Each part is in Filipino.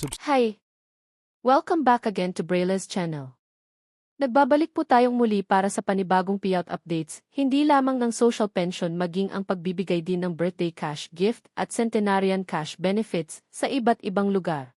Hi! Welcome back again to Brayla's channel. Nagbabalik po tayong muli para sa panibagong payout updates, hindi lamang ng social pension maging ang pagbibigay din ng birthday cash gift at centenarian cash benefits sa iba't ibang lugar.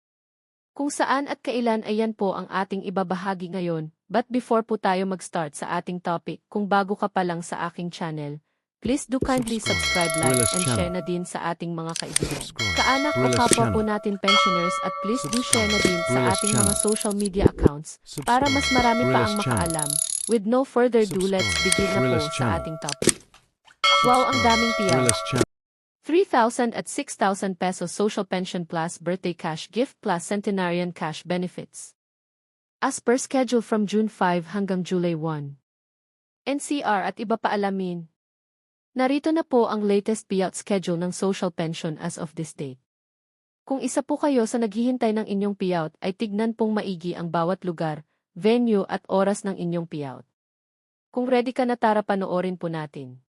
Kung saan at kailan ayan po ang ating ibabahagi ngayon, but before po tayo mag-start sa ating topic, kung bago ka pa lang sa aking channel, please do kindly subscribe, like, and share na din sa ating mga kaibigan. Kaanak o kapwa po natin pensioners at please do share na din sa ating mga social media accounts para mas marami pa ang makaalam. With no further ado, let's begin na po sa ating topic. Wow, ang daming payout. 3,000 at 6,000 pesos social pension plus birthday cash gift plus centenarian cash benefits. As per schedule from June 5 hanggang July 1. NCR at iba pa alamin. Narito na po ang latest payout schedule ng social pension as of this date. Kung isa po kayo sa naghihintay ng inyong payout ay tignan pong maigi ang bawat lugar, venue at oras ng inyong payout. Kung ready ka na tara panoorin po natin.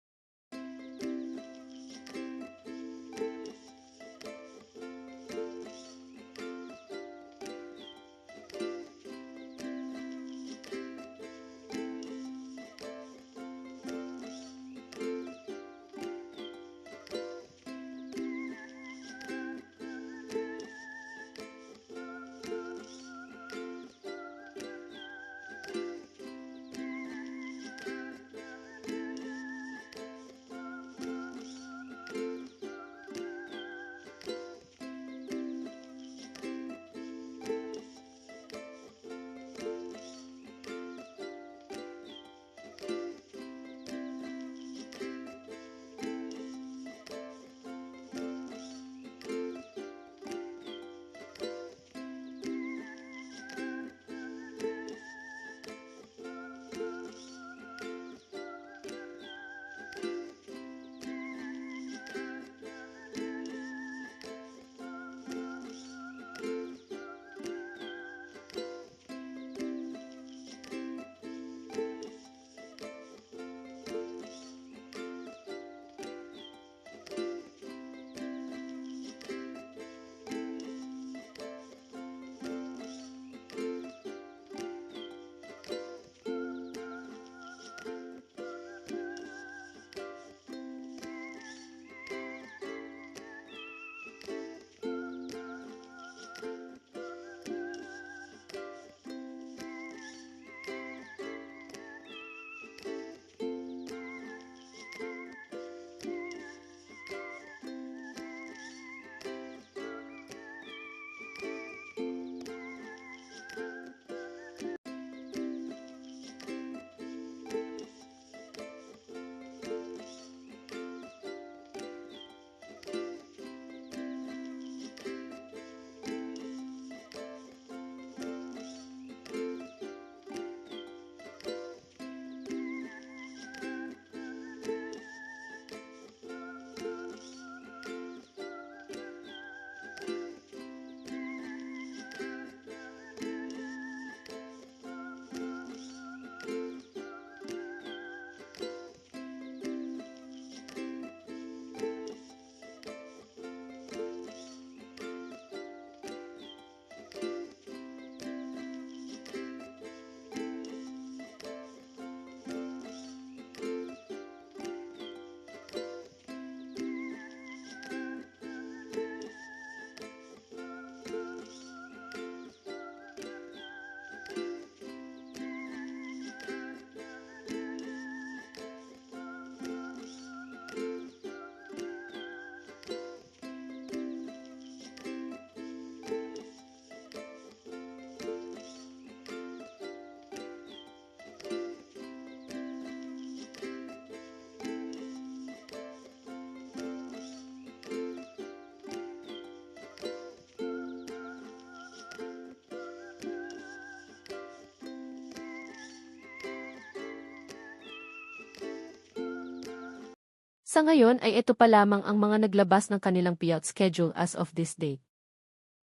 Sa ngayon ay ito pa lamang ang mga naglabas ng kanilang payout schedule as of this date.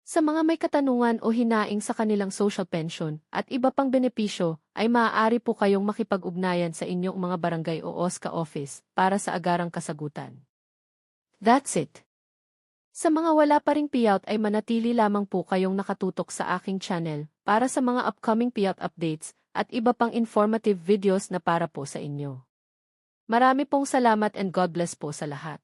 Sa mga may katanungan o hinaing sa kanilang social pension at iba pang benepisyo, ay maaari po kayong makipag-ugnayan sa inyong mga barangay o OSCA office para sa agarang kasagutan. That's it. Sa mga wala pa ring payout ay manatili lamang po kayong nakatutok sa aking channel para sa mga upcoming payout updates at iba pang informative videos na para po sa inyo. Marami pong salamat and God bless po sa lahat.